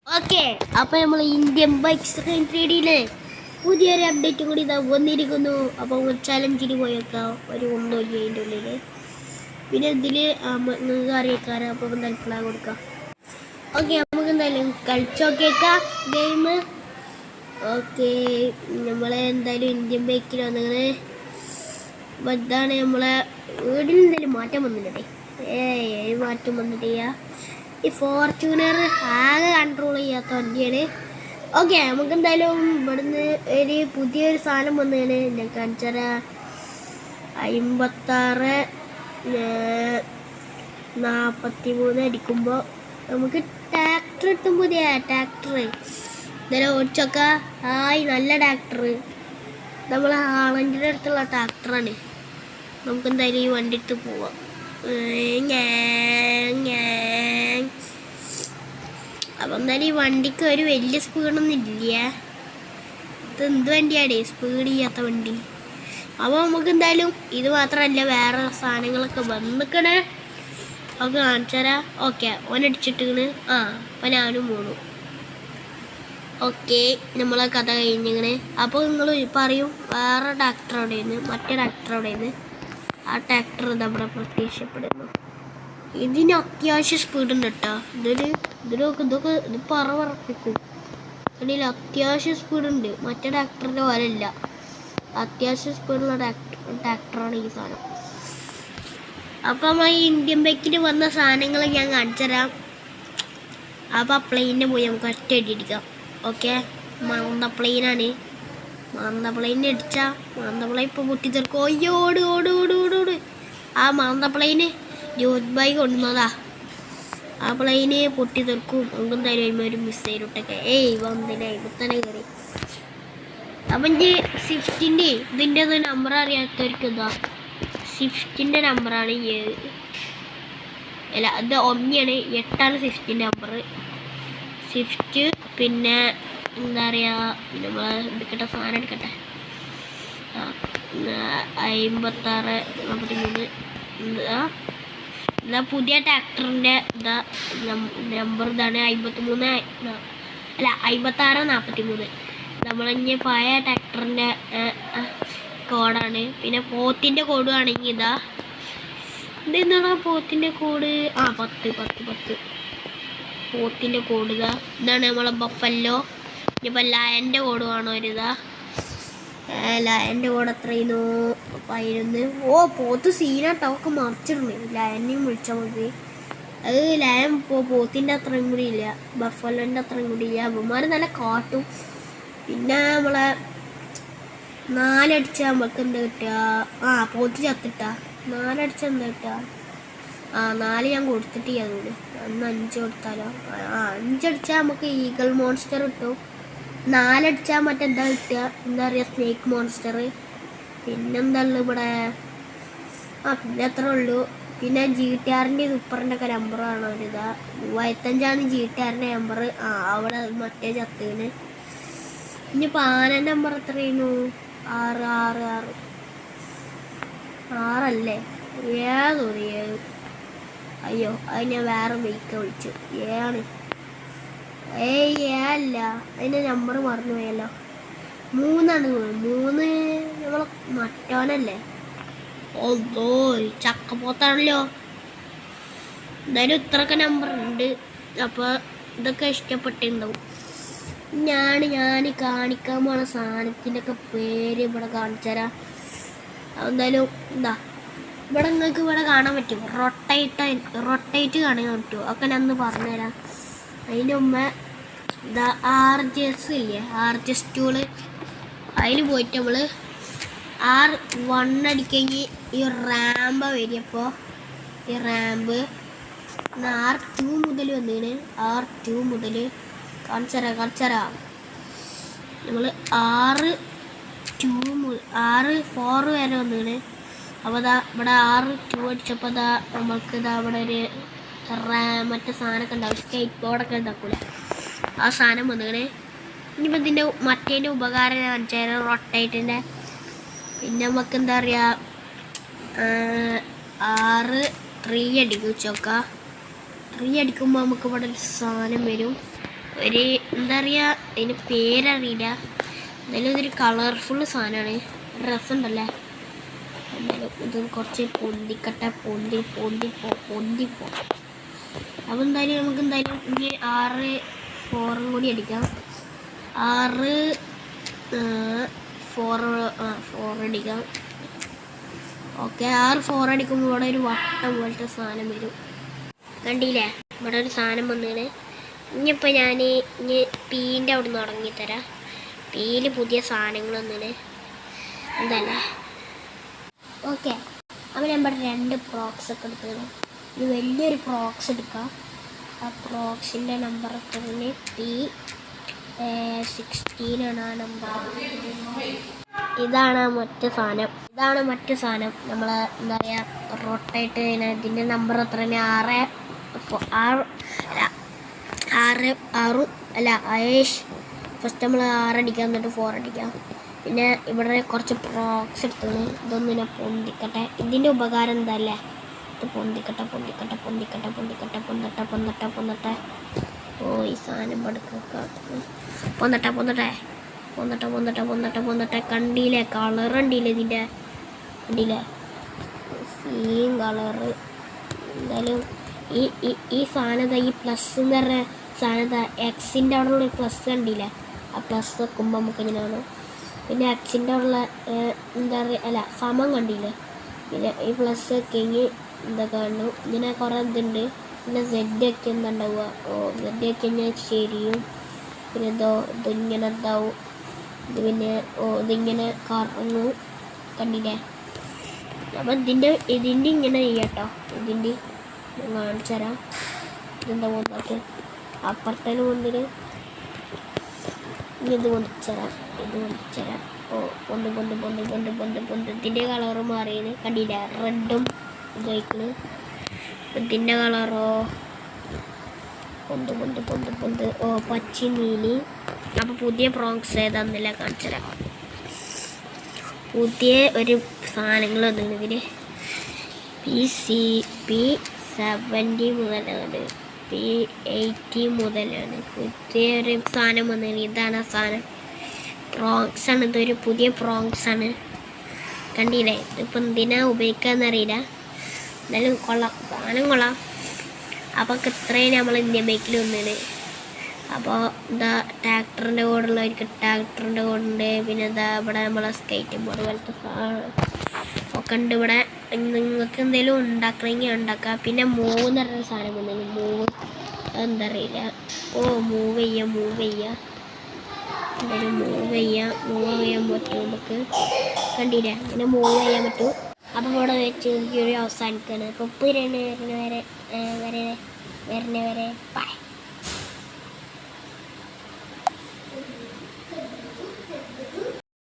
Okay, അപ്പോൾ നമ്മൾ Indian bikes 3Dയിലെ പുതിയൊരു അപ്ഡേറ്റും കൂടി ഇതാ വന്നിരിക്കുന്നു. അപ്പോൾ ചലഞ്ചിന് പോയേക്കാം, ഒരു ഒന്നുമില്ല അതിൻ്റെ ഉള്ളിൽ. പിന്നെ ഇതിൽ നിങ്ങൾക്ക് അറിയിക്കാറ്, അപ്പോൾ തൽപ്പള കൊടുക്കാം. ഓക്കെ, നമുക്ക് എന്തായാലും കളിച്ചോക്കേക്കാം ഗെയിം. ഓക്കെ, നമ്മളെ എന്തായാലും ഇന്ത്യൻ ബൈക്കിൽ വന്നിങ്ങനെ. അപ്പോൾ ഇതാണ് നമ്മളെ വീടിൽ എന്തെങ്കിലും മാറ്റം വന്നില്ലേ? മാറ്റം വന്നിട്ടില്ല. ഈ ഫോർച്യൂണർ ആകെ കൺട്രോൾ ചെയ്യാത്ത വണ്ടിയാണ്. ഓക്കെ, നമുക്ക് എന്തായാലും ഇവിടുന്ന് ഒരു പുതിയൊരു സാധനം വന്നതാണ്. ഞാൻ കാണിച്ചാൽ 56-43 അടിക്കുമ്പോൾ നമുക്ക് ട്രാക്ടർ കിട്ടും. പുതിയ ട്രാക്ടർ ഇന്നലെ ഓടിച്ചൊക്കെ നല്ല ട്രാക്ടർ. നമ്മൾ ഹാളൻ്റെ അടുത്തുള്ള ട്രാക്ടറാണ്. നമുക്ക് എന്തായാലും ഈ വണ്ടി എടുത്ത് പോവാം. അപ്പം എന്തായാലും ഈ വണ്ടിക്ക് ഒരു വലിയ സ്പീഡൊന്നും ഇല്ല. ഇത് എന്ത് വണ്ടിയാണ് സ്പീഡ് ചെയ്യാത്ത വണ്ടി? അപ്പോൾ നമുക്ക് എന്തായാലും ഇത് മാത്രമല്ല, വേറെ സാധനങ്ങളൊക്കെ വന്നിക്കണേ. ഒക്കെ കാണിച്ചുതരാം. ഓക്കെ, ഓനടിച്ചിട്ടിങ്ങനെ. അപ്പം ഞാനും പോണു. ഓക്കെ, നമ്മളെ കഥ കഴിഞ്ഞിങ്ങനെ. അപ്പോൾ നിങ്ങൾ പറയും വേറെ ട്രാക്ടർ അവിടെയാണ്, മറ്റേ ട്രാക്ടർ അവിടെയാണ്. ആ ട്രാക്ടർ നമ്മുടെ പ്രത്യക്ഷപ്പെടുന്നു. ഇതിന് അത്യാവശ്യം സ്പീഡുണ്ട് കേട്ടോ. ഇതൊക്കെ ഇത് പറപ്പിക്കും. അതിൽ അത്യാവശ്യം സ്പീഡുണ്ട്. മറ്റേ ട്രാക്ടറിൻ്റെ പോലെയല്ല, അത്യാവശ്യം സ്പീഡുള്ള ട്രാക്ടറാണ് ഈ സാധനം. അപ്പം നമ്മൾ ഈ ഇന്ത്യൻ ബൈക്കിൽ വന്ന സാധനങ്ങൾ ഞാൻ കാണിച്ചു തരാം. അപ്പോൾ ആ പ്ലെയിനിന് പോയി നമുക്ക് ഒറ്റ അടിക്കാം. ഓക്കെ, മാന്ത പ്ലെയിനാണ്. മാന്ത പ്ലെയിനെ അടിച്ചാൽ മാന്ത പ്ലെയിൻ ഇപ്പോൾ പൊട്ടിത്തെറിക്കും. അയ്യോ, ഓട് ഓട് ഓട് ഓട് ഓട്. ആ മാന്ത പ്ലെയിന് ജോത് ബായി കൊണ്ടുവന്നതാ. ആ പ്ലെയിന് പൊട്ടിത്തെറിക്കും. നമുക്ക് എന്തായാലും ഒരു മിസ്സൈലിട്ടൊക്കെ വന്നില്ല. ഇപ്പത്തന്നെ കയറി. അപ്പം ഇനി സ്വിഫ്റ്റിൻ്റെ ഇതിൻ്റെ നമ്പർ അറിയാത്തവർക്ക് എന്താ, സ്വിഫ്റ്റിൻ്റെ നമ്പറാണ് 7. അല്ല, അത് ഒന്നിയാണ് 8 സ്വിഫ്റ്റിൻ്റെ നമ്പർ. സ്വിഫ്റ്റ് പിന്നെ എന്താ പറയുക, നമ്മൾ എടുക്കട്ടെ, സാധനം എടുക്കട്ടെ. 56-43 ഇതാ പുതിയ ട്രാക്ടറിൻ്റെ നമ്പർ. ഇതാണ് 56-43. നമ്മളിഞ്ഞ് പഴയ ട്രാക്ടറിൻ്റെ കോഡാണ്. പിന്നെ പോത്തിൻ്റെ കോഡ് ആണെങ്കിൽ ഇതെന്താണ് പോത്തിൻ്റെ കോഡ്? 10 പോത്തിൻ്റെ കോഡ് ഇതാണ് നമ്മളെ ബഫല്ലോ. ഇനിയിപ്പോൾ ലയൻ്റെ കോഡ് വേണോ? ലയൻ്റെ കോഡ് എത്രയുന്നു? 11. പോത്ത് സീനാട്ടോ, ഒക്കെ മറിച്ചിടണേ. ലയനെയും വിളിച്ചാൽ മതി. അത് ലയൻ പോത്തിൻ്റെ അത്രയും കൂടി ഇല്ല, ബഫലോൻ്റെ അത്രയും കൂടി ഇല്ല. അവന്മാർ നല്ല കാട്ടും. പിന്നെ നമ്മളെ 4 അടിച്ചാൽ നമുക്ക് എന്താ കിട്ടുക? പോത്ത് ചത്തിട്ടാ. 4 അടിച്ചാൽ എന്താ കിട്ടുക? 4 ഞാൻ കൊടുത്തിട്ടില്ല. അതുകൊണ്ട് അന്ന് 5 കൊടുത്താലോ? 5 അടിച്ചാൽ നമുക്ക് ഈഗിൾ മോൺസ്റ്റർ കിട്ടും. 4 അടിച്ചാൽ മറ്റെന്താ കിട്ടുക? എന്താ പറയുക, സ്നേക്ക് മോൺസ്റ്റർ. പിന്നെന്താ ഉള്ളു ഇവിടെ? പിന്നെ അത്രേ ഉള്ളൂ. പിന്നെ GTRൻ്റെ സൂപ്പറിൻ്റെ ഒക്കെ നമ്പറാണോ? 35 GTRൻ്റെ നമ്പർ. അവിടെ മറ്റേ ചത്തിന്. ഇനിയിപ്പോൾ ആന നമ്പർ എത്രയായിരുന്നു? 6 അല്ലേ? 7. അയ്യോ, അത് ഞാൻ വേറെ ബൈക്ക് വിളിച്ചു. ഏഴാണ്. അല്ല, അതിൻ്റെ നമ്പർ മറന്നു പോയല്ലോ. 3 നമ്മൾ മറ്റോനല്ലേ? ചക്കപ്പോത്താണല്ലോ. എന്തായാലും ഇത്രയൊക്കെ നമ്പർ ഉണ്ട്. അപ്പോൾ ഇതൊക്കെ ഇഷ്ടപ്പെട്ടിട്ടുണ്ടാവും. ഞാൻ കാണിക്കാൻ പോണ സാധനത്തിൻ്റെ ഒക്കെ പേര് ഇവിടെ കാണിച്ചു തരാം. എന്തായാലും ഇവിടെ നിങ്ങൾക്ക് ഇവിടെ കാണാൻ പറ്റും. റൊട്ടേറ്റ് കാണാൻ പറ്റുമോ? ഒക്കെ ഞാൻ ഒന്ന് പറഞ്ഞുതരാം. അതിൻ്റെ മുമ്പ് RGS ഇല്ലേ, RGS ടൂള്, അതിൽ പോയിട്ട് നമ്മൾ R1 അടിക്കെങ്കിൽ ഈ റാമ്പ് വരികപ്പോൾ ഈ റാമ്പ് R2 മുതൽ വന്നിങ്ങനെ. R2 മുതൽ കാണിച്ചരാ. നമ്മൾ R4 വരെ വന്നിങ്ങനെ. അപ്പോൾ ഇവിടെ R2 അടിച്ചപ്പോൾ നമ്മൾക്ക് ഇവിടെ ഒരു മറ്റേ സാധനമൊക്കെ ഉണ്ടാവും, സ്കേറ്റ് ബോർഡൊക്കെ ഉണ്ടാക്കൂല, ആ സാധനം വന്നിങ്ങനെ. ഇനിയിപ്പോൾ ഇതിൻ്റെ മറ്റേൻ്റെ ഉപകാരം കാണിച്ചാൽ റൊട്ടേറ്റിൻ്റെ. പിന്നെ നമുക്ക് എന്താ പറയുക, 3 അടിക്കും. 3 അടിക്കുമ്പോൾ നമുക്ക് ഇവിടെ ഒരു സാധനം വരും. ഒരു എന്താ പറയുക, അതിന് പേരറിയില്ല. എന്തായാലും ഇതൊരു കളർഫുൾ സാധനമാണ്. രസമുണ്ടല്ലേ. എന്തായാലും ഇത് കുറച്ച് പൊന്തിപ്പോ. അപ്പോൾ എന്തായാലും നമുക്ക് എന്തായാലും ഇനി 6 4 കൂടി അടിക്കാം. 6 4 അടിക്കാം. ഓക്കെ, 6 4 അടിക്കുമ്പോൾ ഇവിടെ ഒരു വട്ടം പോലത്തെ സാധനം വരും. കണ്ടില്ലേ, ഇവിടെ ഒരു സാധനം വന്നേനെ. ഇനിയിപ്പോൾ ഞാൻ ഇനി പീൻ്റെ അവിടെ നിന്ന് തുടങ്ങിത്തരാം. പീയിൽ പുതിയ സാധനങ്ങൾ വന്നേനെ എന്തല്ലേ. ഓക്കെ, അപ്പോൾ ഞാൻ ഇവിടെ 2 പ്രോക്സ് ഒക്കെ എടുത്തത്. ഒരു വലിയൊരു പ്രോക്സ് എടുക്കാം. ആ പ്രോക്സിൻ്റെ നമ്പർ തന്നെ P16 ആണ് ആ നമ്പർ. ഇതാണ് മറ്റു സാധനം. നമ്മൾ എന്താ പറയുക, റൊട്ടേറ്റ് ചെയ്യുന്ന ഇതിൻ്റെ നമ്പർ എത്ര തന്നെ 6 ഫസ്റ്റ് നമ്മൾ 6 അടിക്കാം, എന്നിട്ട് 4 അടിക്കാം. പിന്നെ ഇവിടെ കുറച്ച് പ്രോക്സ് എടുത്തത്. ഇതൊന്നിനെ പൊന്തിക്കട്ടെ. ഇതിൻ്റെ ഉപകാരം എന്താ അല്ലേ, ഇത് പൊന്തിക്കട്ടെ. ഓ, ഈ സാധനം പൊന്തട്ടെ. കണ്ടില്ലേ, കളർ കണ്ടില്ലേ, ഇതിൻ്റെ കണ്ടില്ലേ, സെയിം കളറ്. എന്തായാലും ഈ സാധനത, ഈ പ്ലസ് എന്ന് പറഞ്ഞ സാധനത, എക്സിൻ്റെ അവിടെ ഉള്ള പ്ലസ് കണ്ടില്ലേ, ആ പ്ലസ് വെക്കുമ്പോൾ നമുക്ക് ഇങ്ങനെയാണ്. പിന്നെ എക്സിൻ്റെ അവിടെയുള്ള എന്താ പറയുക, സമം കണ്ടില്ലേ. പിന്നെ ഈ പ്ലസ് ഒക്കെ എന്താ കാണുന്നു, ഇങ്ങനെ കുറേ ഇതുണ്ട്. പിന്നെ സെഡ് ഒക്കെ എന്താ ഉണ്ടാവുക, സെഡ് ഒക്കെ ഞാൻ ശരിയും. പിന്നെ ഇതിങ്ങനെ ഇതാവും. ഇത് പിന്നെ ഇതിങ്ങനെ കറങ്ങും, കണ്ടില്ലേ. അപ്പം ഇതിൻ്റെ ഇങ്ങനെ ചെയ്യാട്ടോ. ഇതിൻ്റെ കാണിച്ചു തരാം. ഇതെന്താ പോകുന്നത്, അപ്പുറത്തേന് കൊണ്ടിട്ട് ഇത് പൊന്തിച്ചരാം. പൊന്ത്. ഇതിൻ്റെ കളറ് മാറിയത് കണ്ടില്ല, റെഡും ഇതായിക്കണ്. ഇതിൻ്റെ കളറോ പൊന്ത്. പച്ച നീലി. അപ്പോൾ പുതിയ പ്രോങ്സ് ഏതാന്നില്ല കാണിച്ചു തരാം. പുതിയ ഒരു സാധനങ്ങൾ വന്നിട്ടുണ്ട് ഇതിന്. P70 മുതലാണ്, P80 മുതലാണ് പുതിയൊരു സാധനം വന്നത്. ഇതാണ് ആ സാധനം, പ്രോങ്സ് ആണ്. ഇതൊരു പുതിയ പ്രോങ്സ് ആണ്, കണ്ടില്ലേ. ഇതിപ്പോൾ എന്തിനാ ഉപയോഗിക്കാന്നറിയില്ല, എന്നാലും സാധനം കൊള്ളാം. അപ്പോൾ ഇത്രയും നമ്മൾ ഇന്ത്യൻ ബൈക്കിൽ വന്നത്. അപ്പോൾ എന്താ ട്രാക്ടറിൻ്റെ കൂടെയുള്ളവർക്ക് ട്രാക്ടറിൻ്റെ കൂടുണ്ട്. പിന്നെ എന്താ ഇവിടെ നമ്മളെ സ്കേറ്റ് ബോർഡ് പോലത്തെ ഒക്കെ ഉണ്ട് ഇവിടെ. നിങ്ങൾക്ക് എന്തെങ്കിലും ഉണ്ടാക്കണമെങ്കിൽ ഉണ്ടാക്കാം. പിന്നെ മൂവ് എന്ന് പറഞ്ഞൊരു സാധനം വന്നു. മൂവ് എന്താ അറിയില്ല. മൂവ് ചെയ്യുക. എന്തായാലും മൂവ് ചെയ്യാൻ പറ്റും നമുക്ക്, കണ്ടില്ല. അങ്ങനെ മൂവ് ചെയ്യാൻ പറ്റും. അപ്പോൾ ഇവിടെ വെച്ച് എനിക്കൊരു അവസാനിക്കുകയാണ്. അപ്പോൾ വരുന്നവരെ ബൈ.